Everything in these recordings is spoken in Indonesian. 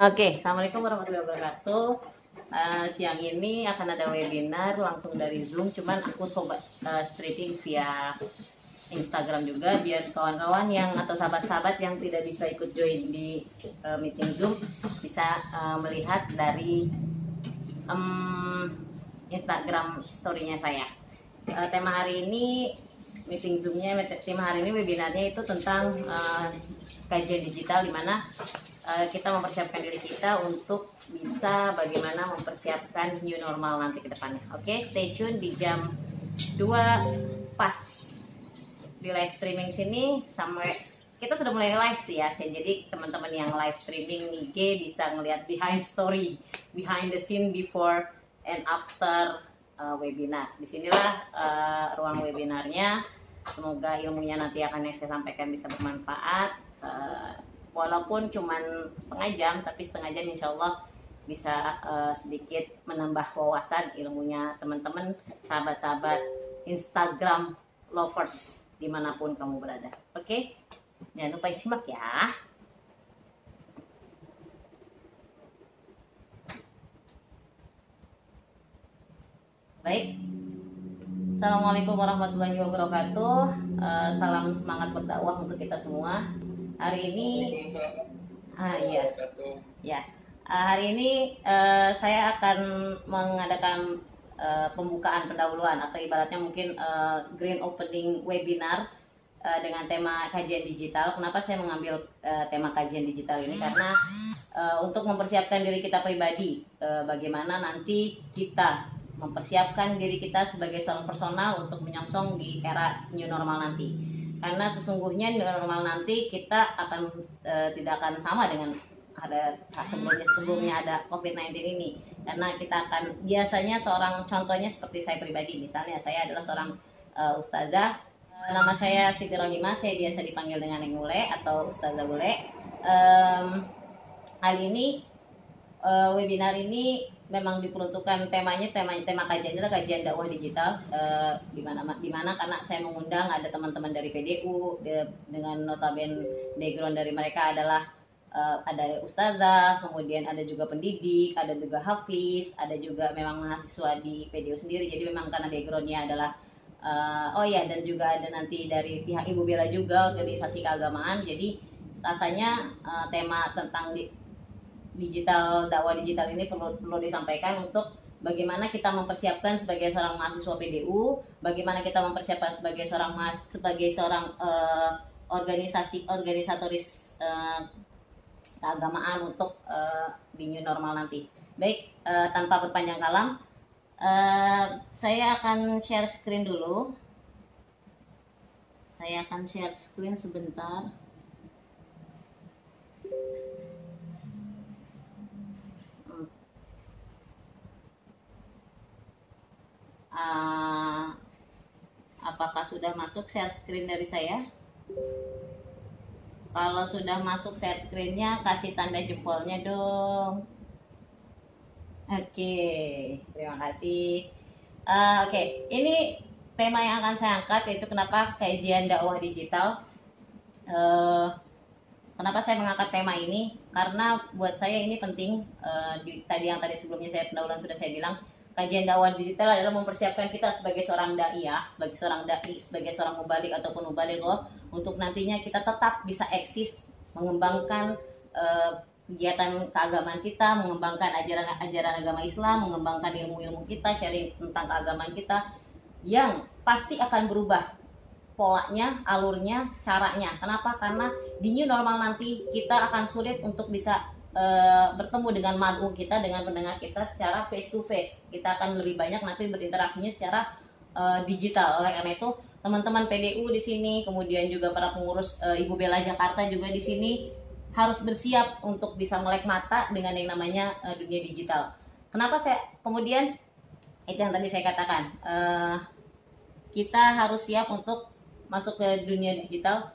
Oke, Assalamualaikum warahmatullahi wabarakatuh. Siang ini akan ada webinar langsung dari Zoom, cuman aku coba streaming via Instagram juga biar kawan-kawan yang atau sahabat-sahabat yang tidak bisa ikut join di meeting Zoom bisa melihat dari Instagram story-nya saya. Tema hari ini meeting Zoom-nya, tema hari ini webinarnya itu tentang kajian digital, di mana kita mempersiapkan diri kita untuk bisa bagaimana mempersiapkan new normal nanti ke depannya. Oke, stay tune di jam 2 pas di live streaming sini. Sampai kita sudah mulai live sih ya, jadi teman-teman yang live streaming IG bisa ngelihat behind story, behind the scene before and after webinar. Disinilah ruang webinarnya. Semoga ilmunya nanti akan yang saya sampaikan bisa bermanfaat. Walaupun cuman setengah jam, tapi setengah jam insya Allah bisa sedikit menambah wawasan ilmunya teman-teman, sahabat-sahabat Instagram lovers dimanapun kamu berada. Oke, jangan lupa simak ya. Baik, Assalamualaikum warahmatullahi wabarakatuh. Salam semangat berdakwah untuk kita semua. Hari ini hari ini saya akan mengadakan pembukaan pendahuluan atau ibaratnya mungkin grand opening webinar dengan tema kajian digital. Kenapa saya mengambil tema kajian digital ini? Karena untuk mempersiapkan diri kita pribadi, bagaimana nanti kita mempersiapkan diri kita sebagai seorang personal untuk menyongsong di era new normal nanti. Karena sesungguhnya new normal nanti kita akan tidak akan sama dengan ada sebelumnya ada COVID-19 ini. Karena kita akan biasanya seorang, contohnya seperti saya pribadi, misalnya saya adalah seorang ustazah. Nama saya Siti Rohimah, saya biasa dipanggil dengan Neng Ule atau Ustazah Ule. Kali ini webinar ini memang diperuntukkan tema kajiannya adalah kajian dakwah digital, di mana karena saya mengundang ada teman-teman dari PDU dengan notabene background dari mereka adalah ada ustazah, kemudian ada juga pendidik, ada juga hafiz, ada juga memang mahasiswa di PDU sendiri. Jadi memang karena backgroundnya adalah dan juga ada nanti dari pihak Ibu Bella juga, organisasi keagamaan. Jadi rasanya tema tentang digital, dakwah digital ini perlu disampaikan untuk bagaimana kita mempersiapkan sebagai seorang mahasiswa PDU, bagaimana kita mempersiapkan sebagai seorang organisatoris keagamaan untuk di new normal nanti. Baik, tanpa berpanjang kalam, saya akan share screen dulu. Saya akan share screen sebentar. Apakah sudah masuk share screen dari saya? Kalau sudah masuk share screen-nya, kasih tanda jempolnya dong. Oke, terima kasih. Oke, ini tema yang akan saya angkat, yaitu kenapa kajian dakwah digital. Kenapa saya mengangkat tema ini? Karena buat saya ini penting. Tadi sebelumnya saya pendahuluan sudah saya bilang, kajian dakwah digital adalah mempersiapkan kita sebagai seorang dai, sebagai seorang mubalik ataupun mubalighah, untuk nantinya kita tetap bisa eksis, mengembangkan kegiatan keagamaan kita, mengembangkan ajaran agama Islam, mengembangkan ilmu-ilmu kita, sharing tentang keagamaan kita yang pasti akan berubah polanya, alurnya, caranya. Kenapa? Karena di new normal nanti kita akan sulit untuk bisa bertemu dengan mad'u kita, dengan pendengar kita secara face to face. Kita akan lebih banyak nanti berinteraksinya secara digital. Oleh karena itu, teman-teman PDU di sini, kemudian juga para pengurus Ibu Bella Jakarta juga di sini harus bersiap untuk bisa melek mata dengan yang namanya dunia digital. Kenapa saya kemudian itu yang tadi saya katakan, kita harus siap untuk masuk ke dunia digital.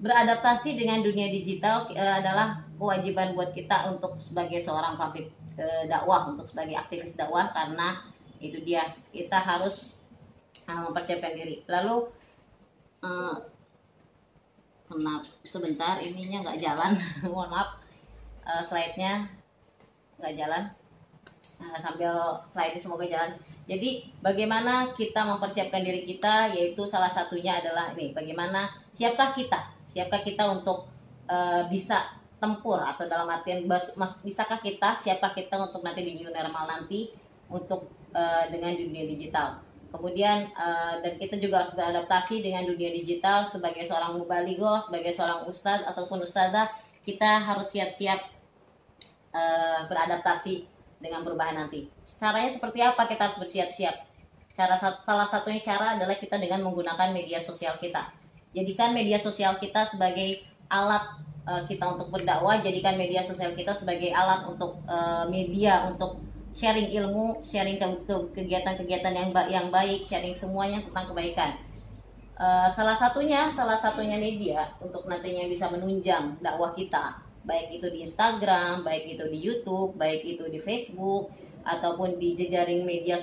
Beradaptasi dengan dunia digital adalah kewajiban buat kita untuk sebagai seorang public dakwah, untuk sebagai aktivis dakwah, karena itu dia, kita harus mempersiapkan diri. Lalu kenapa sebentar ininya nggak jalan mohon maaf. slide-nya nggak jalan. Sambil slide semoga jalan. Jadi bagaimana kita mempersiapkan diri kita, yaitu salah satunya adalah ini, bagaimana siapkah kita untuk bisa tempur, atau dalam artian bisakah kita, siapkah kita untuk nanti di new normal nanti untuk dengan dunia digital. Kemudian dan kita juga harus beradaptasi dengan dunia digital sebagai seorang mubaligo, sebagai seorang ustadz ataupun ustadzah, kita harus siap-siap beradaptasi dengan perubahan nanti. Caranya seperti apa kita harus bersiap-siap? Salah satunya cara adalah kita dengan menggunakan media sosial kita. Jadikan media sosial kita sebagai alat kita untuk berdakwah, jadikan media sosial kita sebagai alat untuk media untuk sharing ilmu, sharing kegiatan-kegiatan yang baik, sharing semuanya tentang kebaikan. Salah satunya media untuk nantinya bisa menunjang dakwah kita, baik itu di Instagram, baik itu di YouTube, baik itu di Facebook, ataupun di jejaring media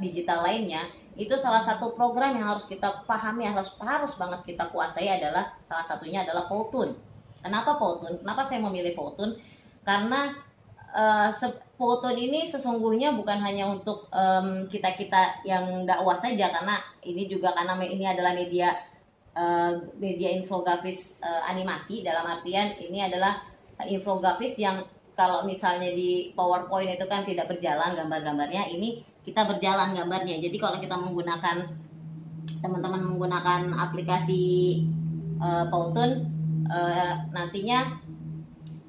digital lainnya. Itu salah satu program yang harus kita pahami, harus banget kita kuasai, adalah salah satunya adalah Powtoon. Kenapa Powtoon? Kenapa saya memilih Powtoon? Karena Powtoon ini sesungguhnya bukan hanya untuk kita yang dakwah saja, karena ini juga karena ini adalah media infografis animasi, dalam artian ini adalah infografis yang kalau misalnya di PowerPoint itu kan tidak berjalan gambar-gambarnya, ini kita berjalan gambarnya. Jadi kalau kita teman-teman menggunakan aplikasi Powtoon, nantinya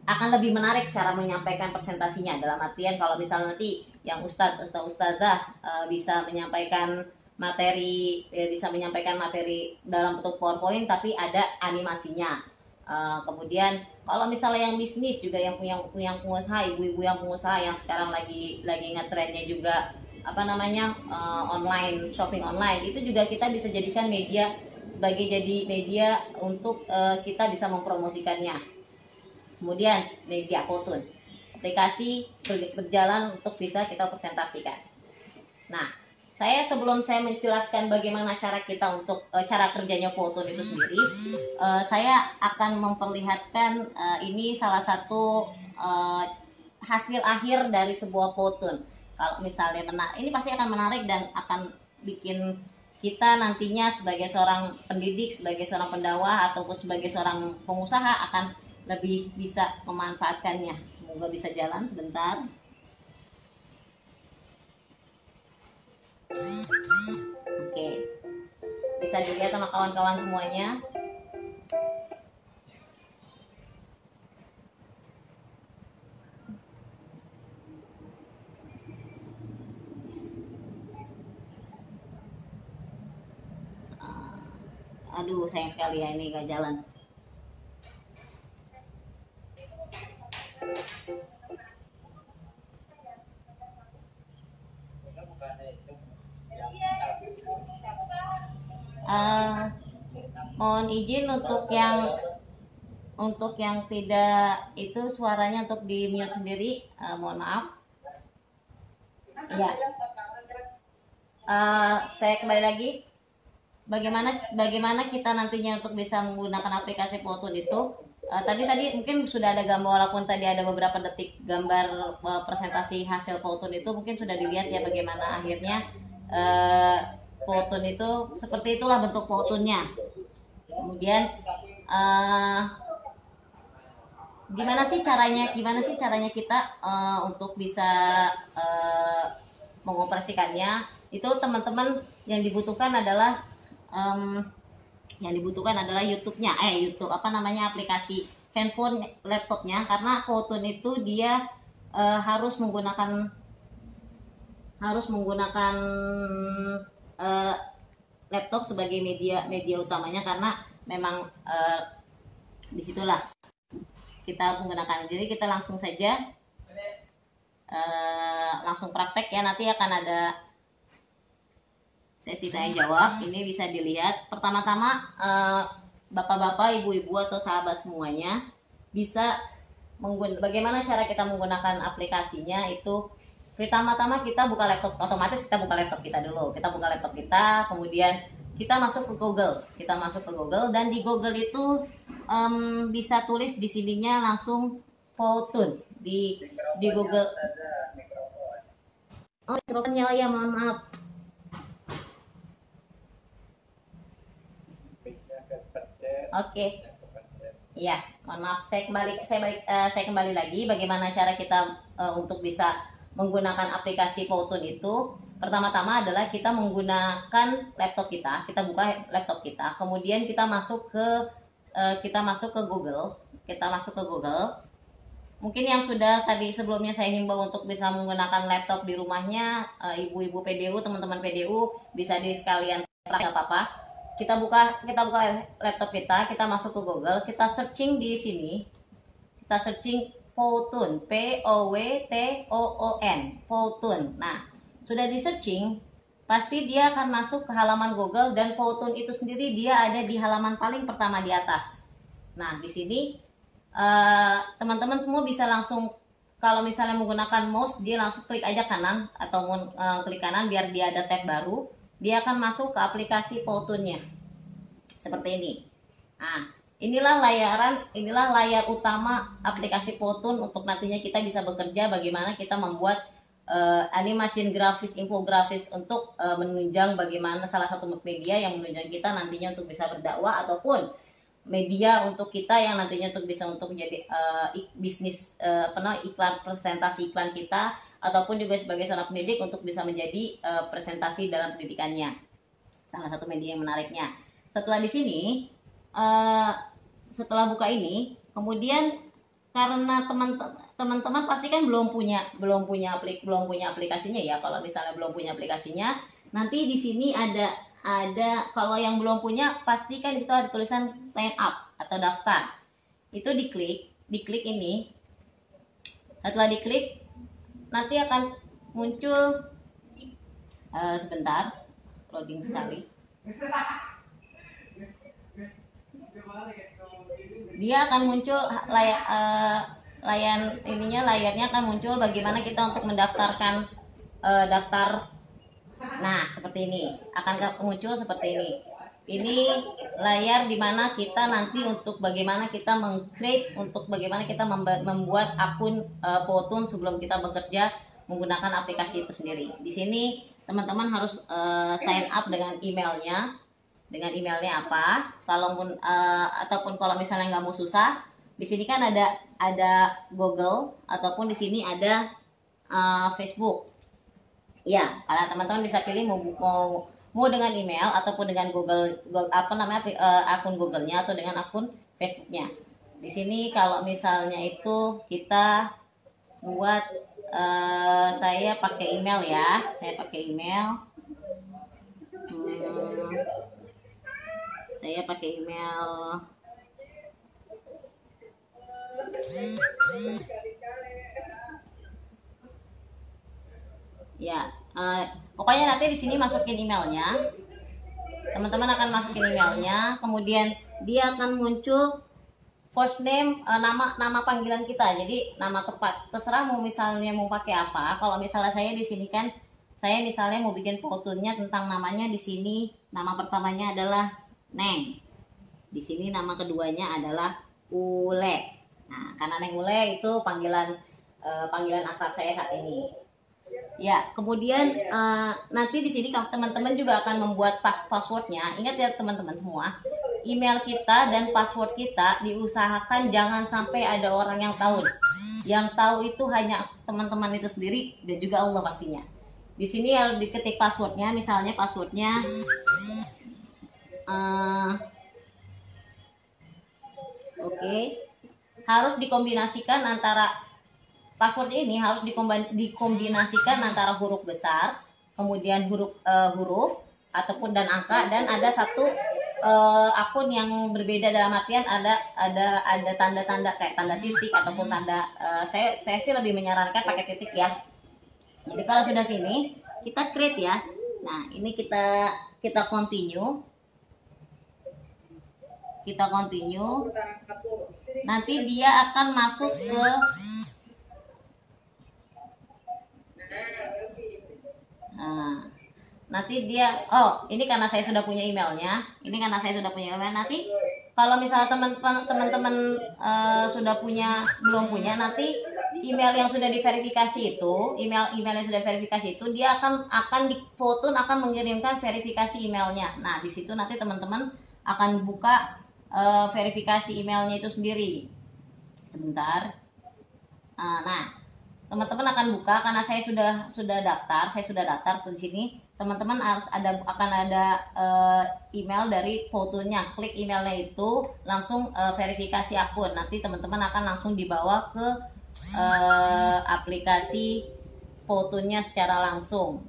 akan lebih menarik cara menyampaikan presentasinya. Dalam artian kalau misalnya nanti yang ustadzah bisa menyampaikan materi dalam bentuk PowerPoint tapi ada animasinya. Kemudian kalau misalnya yang bisnis juga, yang punya pengusaha, ibu-ibu yang pengusaha yang sekarang lagi ngetrennya juga online, shopping online, itu juga kita bisa jadikan media untuk kita bisa mempromosikannya. Kemudian media Powtoon, aplikasi berjalan untuk bisa kita presentasikan. Nah, sebelum saya menjelaskan bagaimana cara kerjanya Powtoon itu sendiri, saya akan memperlihatkan ini salah satu hasil akhir dari sebuah Powtoon. Kalau misalnya ini pasti akan menarik dan akan bikin kita nantinya sebagai seorang pendidik, sebagai seorang pendakwah, ataupun sebagai seorang pengusaha akan lebih bisa memanfaatkannya. Semoga bisa jalan sebentar. Oke, bisa dilihat sama kawan-kawan semuanya. Aduh, sayang sekali ya ini gak jalan. Mohon izin untuk yang tidak itu suaranya untuk di mute sendiri, mohon maaf. Ya, saya kembali lagi. Bagaimana kita nantinya untuk bisa menggunakan aplikasi Powtoon itu? Tadi mungkin sudah ada gambar, walaupun tadi ada beberapa detik gambar presentasi hasil Powtoon itu mungkin sudah dilihat ya, bagaimana akhirnya Powtoon itu seperti itulah bentuk Powtoonnya. Kemudian gimana sih caranya kita untuk bisa mengoperasikannya? Itu teman-teman yang dibutuhkan adalah YouTube-nya, aplikasi handphone, laptopnya, karena Powtoon itu dia harus menggunakan laptop sebagai media utamanya, karena memang disitulah kita harus menggunakan. Jadi kita langsung saja langsung praktek ya, nanti akan ada sesi tanya jawab. Ini bisa dilihat. Pertama-tama bapak-bapak, ibu-ibu atau sahabat semuanya bisa bagaimana cara kita menggunakan aplikasinya. Itu pertama-tama kita buka laptop, otomatis kita buka laptop kita dulu. Kita buka laptop kita, kemudian kita masuk ke Google. Dan di Google itu bisa tulis di sininya langsung Powtoon di Google. Oh, mikrofonnya, oh ya, mohon maaf. Oke. Ya, mohon maaf. Saya kembali lagi. Bagaimana cara kita untuk bisa menggunakan aplikasi Powtoon itu? Pertama-tama adalah kita menggunakan laptop kita. Kita buka laptop kita. Kemudian kita masuk ke Google. Mungkin yang sudah tadi sebelumnya saya himbau untuk bisa menggunakan laptop di rumahnya, ibu-ibu PDU, teman-teman PDU bisa di sekalian nggak apa-apa. Kita buka laptop kita masuk ke Google, kita searching di sini, kita searching Powtoon, Powtoon, Powtoon. Nah, sudah di searching, pasti dia akan masuk ke halaman Google dan Powtoon itu sendiri dia ada di halaman paling pertama di atas. Nah, di sini teman-teman semua bisa langsung, kalau misalnya menggunakan mouse, dia langsung klik aja kanan atau klik kanan biar dia ada tab baru. Dia akan masuk ke aplikasi Powtoon-nya seperti ini. Nah, inilah layar utama aplikasi Powtoon untuk nantinya kita bisa bekerja bagaimana kita membuat animasi grafis, infografis untuk menunjang bagaimana salah satu media yang menunjang kita nantinya untuk bisa berdakwah, ataupun media untuk kita yang nantinya untuk bisa untuk menjadi bisnis iklan, presentasi iklan kita, ataupun juga sebagai seorang pendidik untuk bisa menjadi presentasi dalam pendidikannya. Salah satu media yang menariknya. Setelah di sini, setelah buka ini, kemudian karena teman-teman pasti kan belum punya aplikasinya ya. Kalau misalnya belum punya aplikasinya, nanti di sini ada kalau yang belum punya, pastikan di situ ada tulisan sign up atau daftar. Itu diklik ini. Setelah diklik, nanti akan muncul sebentar, loading sekali. Dia akan muncul layarnya akan muncul bagaimana kita untuk mendaftarkan daftar. Nah, seperti ini akan muncul seperti ini. Ini layar dimana kita nanti untuk bagaimana kita meng-create, untuk bagaimana kita membuat akun Powtoon sebelum kita bekerja menggunakan aplikasi itu sendiri. Di sini teman-teman harus sign up dengan emailnya. Dengan emailnya apa? Ataupun kalau misalnya nggak mau susah, di sini kan ada Google, ataupun di sini ada Facebook. Ya, kalau teman-teman bisa pilih mau dengan email ataupun dengan akun Google-nya atau dengan akun Facebook-nya. Di sini kalau misalnya itu kita buat saya pakai email ya. Saya pakai email. Saya pakai email. Ya, pokoknya nanti di sini masukin emailnya. Teman-teman akan masukin emailnya, kemudian dia akan muncul first name, nama panggilan kita. Jadi nama tepat. Terserah mau misalnya mau pakai apa. Kalau misalnya saya di sini kan, saya misalnya mau bikin Powtoon-nya tentang namanya, di sini nama pertamanya adalah Neng. Di sini nama keduanya adalah Ule. Nah, karena Neng Ule itu panggilan akrab saya saat ini. Ya, kemudian nanti di sini teman-teman juga akan membuat passwordnya. Ingat ya teman-teman semua, email kita dan password kita diusahakan jangan sampai ada orang yang tahu. Yang tahu itu hanya teman-teman itu sendiri dan juga Allah pastinya. Di sini ya diketik passwordnya, misalnya passwordnya oke. Harus dikombinasikan antara password ini harus dikombinasikan antara huruf besar, kemudian huruf ataupun dan angka, dan ada satu akun yang berbeda dalam artian ada tanda-tanda kayak tanda titik ataupun tanda saya sih lebih menyarankan pakai titik ya. Jadi kalau sudah sini kita create ya. Nah, ini kita continue. Nanti dia akan masuk ke nanti dia ini karena saya sudah punya emailnya. Nanti kalau misalnya teman-teman sudah belum punya, nanti email yang sudah diverifikasi itu, email yang sudah verifikasi itu, dia akan di Powtoon akan mengirimkan verifikasi emailnya. Nah, di situ nanti teman-teman akan buka verifikasi emailnya itu sendiri. Sebentar. Nah, teman-teman akan buka karena saya sudah daftar, di sini. Teman-teman akan ada email dari Powtoon-nya. Klik emailnya itu, langsung verifikasi akun. Nanti teman-teman akan langsung dibawa ke aplikasi Powtoon-nya secara langsung.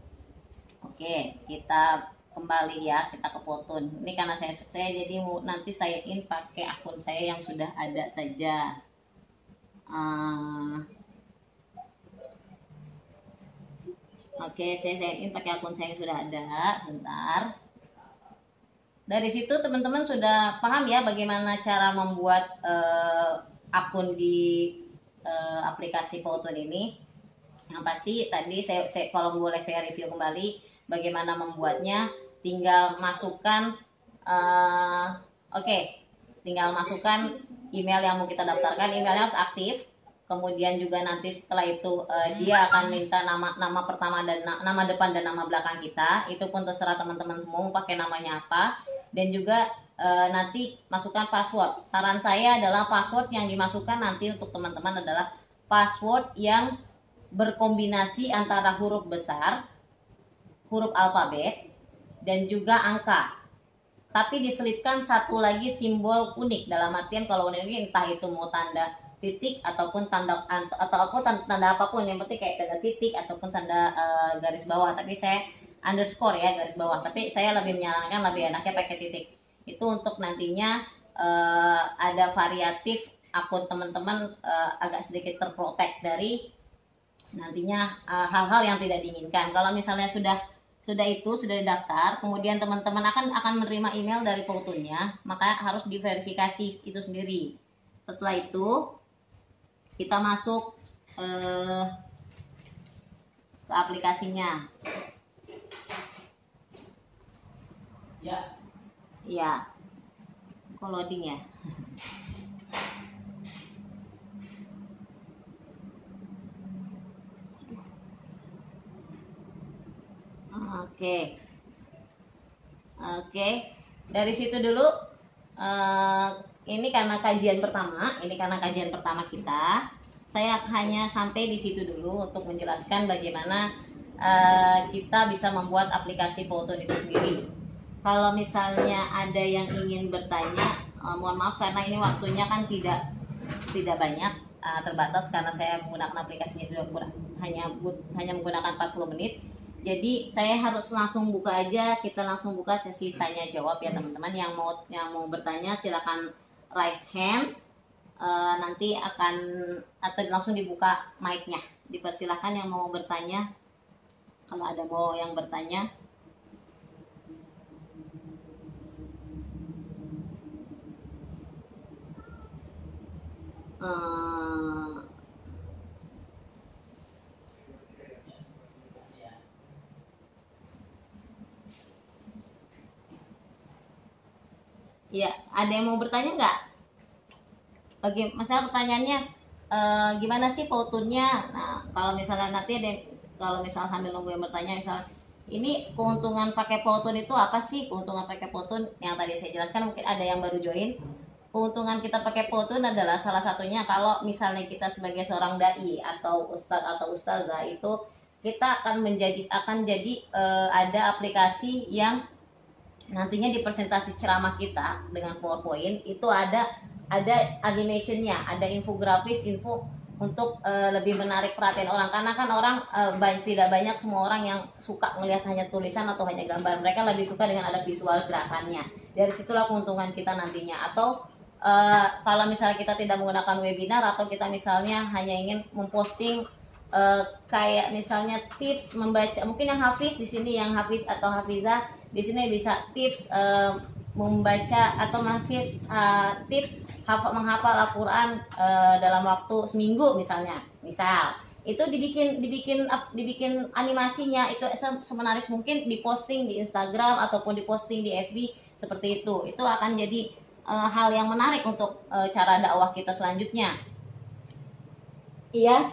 Oke, kita kembali ya, kita ke Powtoon. Ini karena saya jadi nanti sign in pakai akun saya yang sudah ada saja. Oke, saya sign in pakai akun saya yang sudah ada. Sebentar. Dari situ teman-teman sudah paham ya bagaimana cara membuat akun di aplikasi Powtoon ini. Yang pasti tadi saya kalau boleh saya review kembali bagaimana membuatnya. Tinggal masukkan tinggal masukkan email yang mau kita daftarkan. Emailnya harus aktif. Kemudian juga nanti setelah itu dia akan minta nama pertama dan nama depan dan nama belakang kita. Itu pun terserah teman-teman semua mau pakai namanya apa. Dan juga nanti masukkan password. Saran saya adalah password yang dimasukkan nanti untuk teman-teman adalah password yang berkombinasi antara huruf besar, huruf alfabet, dan juga angka. Tapi diselipkan satu lagi simbol unik. Dalam artian kalau unik ini entah itu mau tanda titik ataupun tanda apapun, yang penting kayak tanda titik ataupun tanda garis bawah. Tapi saya underscore ya, garis bawah. Tapi saya lebih menyarankan lebih enaknya pakai titik. Itu untuk nantinya ada variatif akun teman-teman agak sedikit terprotek dari nantinya hal-hal yang tidak diinginkan. Kalau misalnya sudah didaftar, kemudian teman-teman akan menerima email dari Powtoon-nya, maka harus diverifikasi itu sendiri. Setelah itu kita masuk ke aplikasinya. Ya, kok loading ya? Oke. Dari situ dulu. Ini karena kajian pertama kita. Saya hanya sampai di situ dulu untuk menjelaskan bagaimana kita bisa membuat aplikasi Powtoon itu sendiri. Kalau misalnya ada yang ingin bertanya, mohon maaf karena ini waktunya kan tidak banyak, terbatas karena saya menggunakan aplikasinya itu hanya menggunakan 40 menit. Jadi saya harus langsung buka aja, kita langsung buka sesi tanya jawab ya teman-teman. Yang mau bertanya silakan raise hand. Nanti atau langsung dibuka mic-nya. Dipersilahkan yang mau bertanya. Kalau ada yang bertanya. Ya, ada yang mau bertanya nggak? Masalah pertanyaannya gimana sih Powtoon-nya? Nah, kalau misalnya nanti kalau misalnya sambil nunggu yang bertanya, misalnya ini keuntungan pakai Powtoon itu apa sih? Keuntungan pakai Powtoon yang tadi saya jelaskan, mungkin ada yang baru join. Keuntungan kita pakai Powtoon adalah salah satunya kalau misalnya kita sebagai seorang dai atau ustadz atau ustazah itu kita akan jadi ada aplikasi yang nantinya di presentasi ceramah kita dengan PowerPoint itu ada animationnya, ada infografis, info untuk lebih menarik perhatian orang, karena kan orang tidak banyak semua orang yang suka melihat hanya tulisan atau hanya gambar. Mereka lebih suka dengan ada visual gerakannya. Dari situlah keuntungan kita nantinya. Atau kalau misalnya kita tidak menggunakan webinar atau kita misalnya hanya ingin memposting kayak misalnya tips membaca, mungkin yang hafiz di sini, yang hafiz atau hafizah di sini bisa tips membaca atau tips menghafal Al-Quran dalam waktu seminggu misal itu dibikin animasinya itu semenarik mungkin, diposting di Instagram ataupun diposting di FB seperti itu akan jadi hal yang menarik untuk cara dakwah kita selanjutnya. Iya.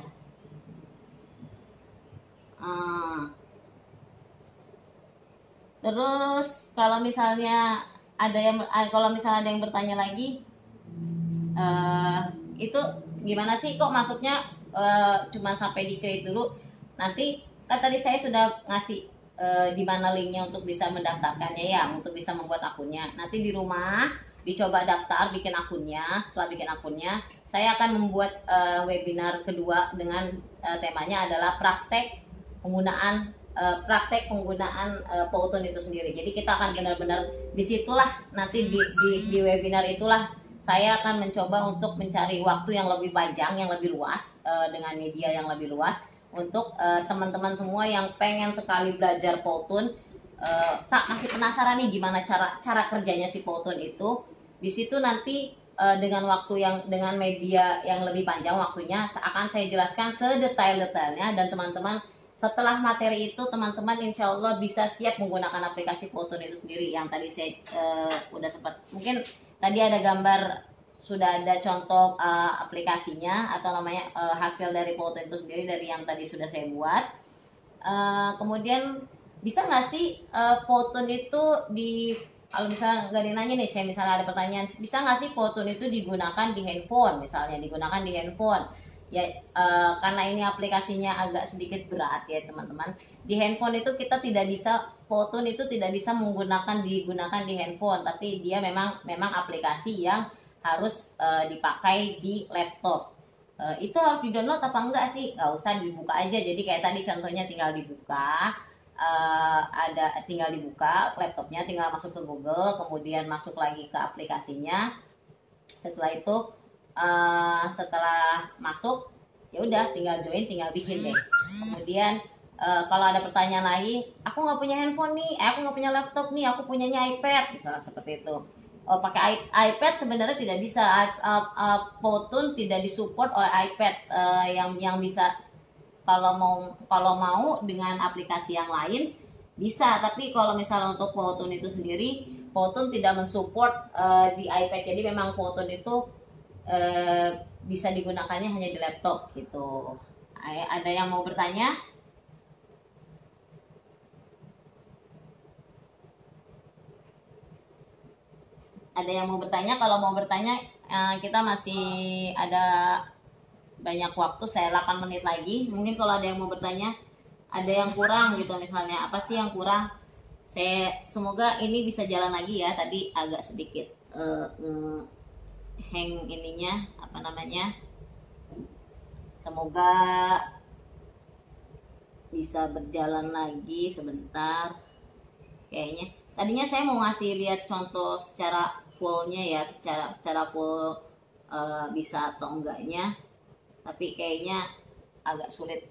Terus kalau misalnya ada yang bertanya lagi, itu gimana sih kok masuknya cuman sampai di create dulu, nanti kan tadi saya sudah ngasih di mana linknya untuk bisa mendaftarkannya ya, untuk bisa membuat akunnya. Nanti di rumah dicoba daftar, bikin akunnya. Setelah bikin akunnya, saya akan membuat webinar kedua dengan temanya adalah praktek penggunaan Powtoon itu sendiri. Jadi kita akan benar-benar disitulah nanti di webinar itulah saya akan mencoba untuk mencari waktu yang lebih panjang, yang lebih luas, dengan media yang lebih luas untuk teman-teman semua yang pengen sekali belajar Powtoon, masih penasaran nih gimana cara kerjanya si Powtoon itu. Di situ nanti dengan media yang lebih panjang waktunya akan saya jelaskan sedetail-detailnya, dan teman-teman setelah materi itu teman-teman insya Allah bisa siap menggunakan aplikasi Powtoon itu sendiri. Yang tadi saya udah sempat, mungkin tadi ada gambar, sudah ada contoh aplikasinya atau namanya hasil dari Powtoon itu sendiri dari yang tadi sudah saya buat. Kemudian bisa nggak sih Powtoon itu kalau misalnya nggak dinanya nih, saya misalnya ada pertanyaan, bisa nggak sih Powtoon itu digunakan di handphone, misalnya digunakan di handphone ya, karena ini aplikasinya agak sedikit berat ya teman-teman. Di handphone itu kita tidak bisa, Powtoon itu tidak bisa digunakan di handphone, tapi dia memang aplikasi yang harus dipakai di laptop. Itu harus di-download apa enggak sih? Nggak usah, dibuka aja. Jadi kayak tadi contohnya tinggal dibuka, tinggal dibuka laptopnya, tinggal masuk ke Google, kemudian masuk lagi ke aplikasinya. Setelah itu setelah masuk ya udah tinggal join, tinggal bikin deh. Kemudian kalau ada pertanyaan lagi, aku nggak punya handphone nih, aku nggak punya laptop nih, aku punyanya iPad, misalnya seperti itu. Pakai iPad sebenarnya tidak bisa, Powtoon tidak disupport oleh iPad, yang bisa kalau mau dengan aplikasi yang lain bisa, tapi kalau misalnya untuk Powtoon itu sendiri, Powtoon tidak mensupport di iPad. Jadi memang Powtoon itu bisa digunakannya hanya di laptop gitu. Ada yang mau bertanya? Ada yang mau bertanya? Kalau mau bertanya, kita masih ada banyak waktu, saya 8 menit lagi. Mungkin kalau ada yang mau bertanya, ada yang kurang gitu misalnya, apa sih yang kurang? Semoga ini bisa jalan lagi ya. Tadi agak sedikit hang ininya, apa namanya, semoga bisa berjalan lagi sebentar. Kayaknya tadinya saya mau ngasih lihat contoh secara fullnya ya, secara full bisa atau enggaknya, tapi kayaknya agak sulit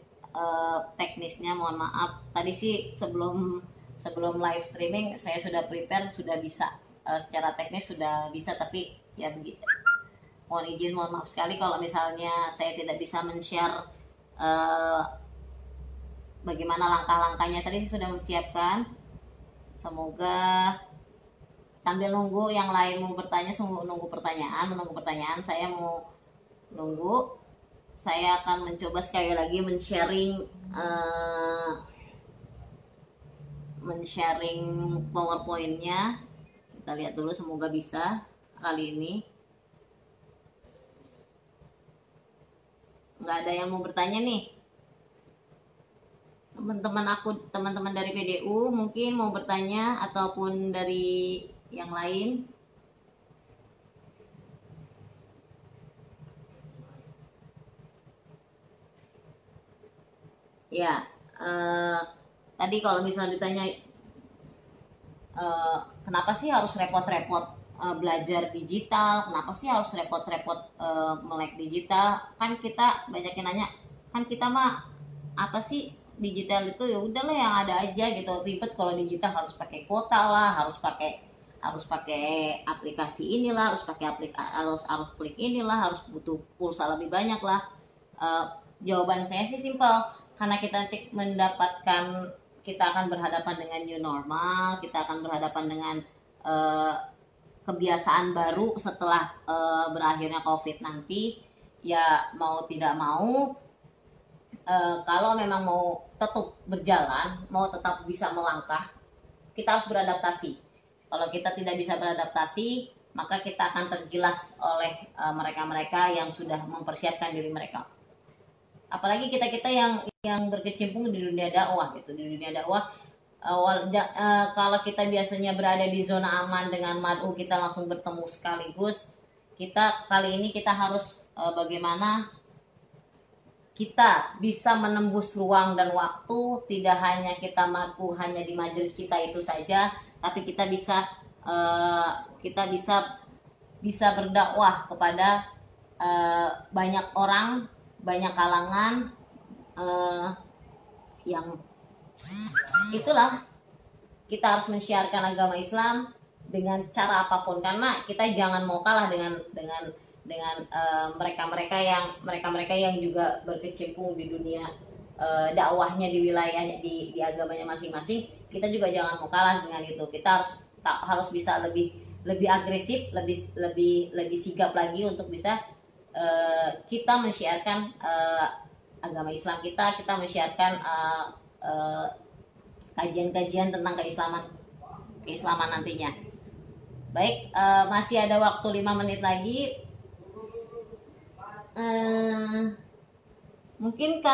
teknisnya, mohon maaf. Tadi sih sebelum live streaming saya sudah prepare, sudah bisa secara teknis sudah bisa, tapi ya begitu. Mohon maaf sekali kalau misalnya saya tidak bisa men-share bagaimana langkah-langkahnya. Tadi saya sudah menyiapkan. Semoga sambil nunggu yang lain mau bertanya, menunggu pertanyaan, saya mau nunggu. Saya akan mencoba sekali lagi men-sharing PowerPoint-nya. Kita lihat dulu, semoga bisa kali ini. Nggak ada yang mau bertanya nih. Teman-teman dari PDU mungkin mau bertanya, ataupun dari yang lain. Ya, tadi kalau misalnya ditanya kenapa sih harus repot-repot belajar digital, kenapa sih harus repot-repot melek digital, kan kita banyak yang nanya, kan kita mah apa sih digital itu, ya udahlah yang ada aja gitu. Ribet kalau digital, harus pakai kuota lah, harus pakai aplikasi inilah, harus klik inilah, harus butuh pulsa lebih banyak lah. Jawaban saya sih simpel, karena kita akan berhadapan dengan new normal, kita akan berhadapan dengan kebiasaan baru setelah berakhirnya COVID nanti. Ya mau tidak mau, kalau memang mau tetap berjalan, mau tetap bisa melangkah, kita harus beradaptasi. Kalau kita tidak bisa beradaptasi, maka kita akan tergilas oleh mereka-mereka yang sudah mempersiapkan diri mereka. Apalagi kita-kita yang berkecimpung di dunia dakwah gitu. Di dunia dakwah, kalau kita biasanya berada di zona aman dengan mad'u, kita langsung bertemu sekaligus. Kali ini kita harus bagaimana kita bisa menembus ruang dan waktu. Tidak hanya kita mad'u hanya di majelis kita itu saja, tapi kita bisa berdakwah kepada banyak orang, banyak kalangan, yang itulah, kita harus mensiarkan agama Islam dengan cara apapun, karena kita jangan mau kalah dengan mereka-mereka yang juga berkecimpung di dunia dakwahnya, di wilayahnya, di agamanya masing-masing. Kita juga jangan mau kalah dengan itu. Kita harus bisa lebih agresif, lebih sigap lagi untuk bisa kita mensiarkan agama Islam kita mensiarkan kajian-kajian tentang keislaman nantinya. Baik, masih ada waktu 5 menit lagi. Mungkin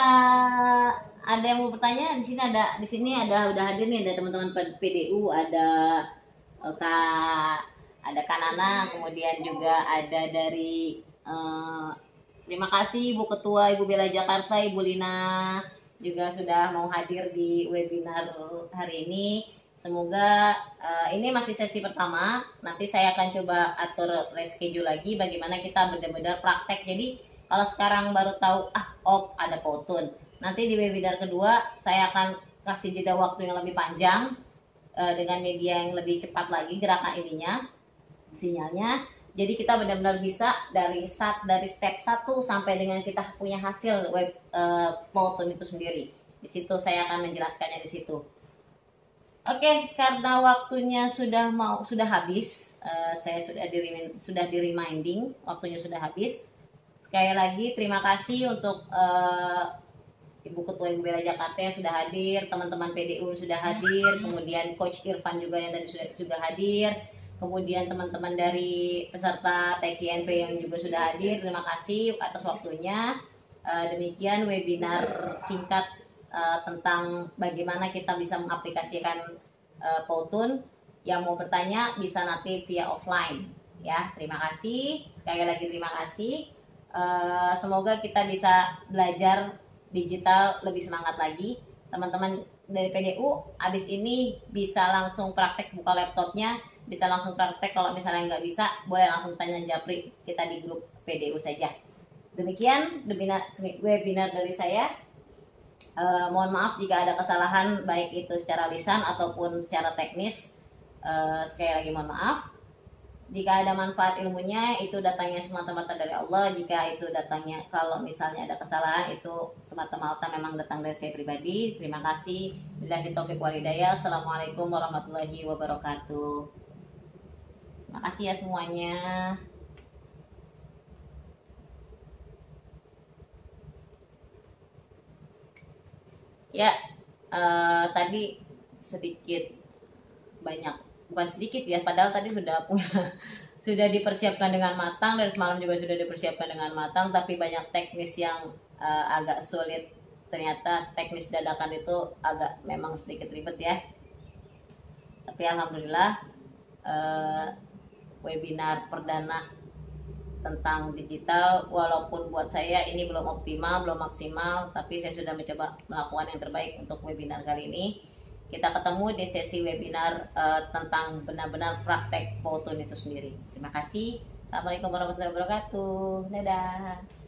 ada yang mau bertanya? Di sini udah hadir nih, ada teman-teman PDU, ada Kak Nana, kemudian juga ada dari terima kasih Ibu Ketua Ibu Bela Jakarta, Ibu Lina juga sudah mau hadir di webinar hari ini. Semoga ini masih sesi pertama. Nanti saya akan coba atur reschedule lagi bagaimana kita benar-benar praktek. Jadi kalau sekarang baru tahu ada Powtoon, nanti di webinar kedua saya akan kasih jeda waktu yang lebih panjang dengan media yang lebih cepat lagi gerakan sinyalnya. Jadi kita benar-benar bisa dari step 1 sampai dengan kita punya hasil Powtoon itu sendiri. Di situ saya akan menjelaskannya di situ. Oke, karena waktunya sudah habis, saya sudah di reminding, waktunya sudah habis. Sekali lagi terima kasih untuk Ibu Ketua Ibu Bela Jakarta yang sudah hadir, teman-teman PDU yang sudah hadir, kemudian Coach Irfan juga yang tadi sudah hadir, kemudian teman-teman dari peserta TKNP yang juga sudah hadir. Terima kasih atas waktunya. Demikian webinar singkat tentang bagaimana kita bisa mengaplikasikan Powtoon. Yang mau bertanya bisa nanti via offline ya. Terima kasih sekali lagi, terima kasih. Semoga kita bisa belajar digital lebih semangat lagi. Teman-teman dari PDU abis ini bisa langsung praktek buka laptopnya, bisa langsung praktek. Kalau misalnya nggak bisa, boleh langsung tanya Japri kita di grup PDU saja. Demikian webinar dari saya. Mohon maaf jika ada kesalahan baik itu secara lisan ataupun secara teknis. Sekali lagi mohon maaf. Jika ada manfaat ilmunya, itu datangnya semata-mata dari Allah. Jika itu datangnya, kalau misalnya ada kesalahan, itu semata-mata memang datang dari saya pribadi. Terima kasih. Billahi taufiq wal hidayah. Assalamualaikum warahmatullahi wabarakatuh. Terima kasih ya semuanya. Ya, tadi sedikit banyak, bukan sedikit ya, padahal tadi sudah dipersiapkan dengan matang, dari semalam juga sudah dipersiapkan dengan matang, tapi banyak teknis yang agak sulit. Ternyata teknis dadakan itu agak memang sedikit ribet ya. Tapi alhamdulillah webinar perdana tentang digital, walaupun buat saya ini belum optimal, belum maksimal, tapi saya sudah mencoba melakukan yang terbaik untuk webinar kali ini. Kita ketemu di sesi webinar tentang benar-benar praktek Powtoon itu sendiri. Terima kasih. Assalamualaikum warahmatullahi wabarakatuh. Dadah.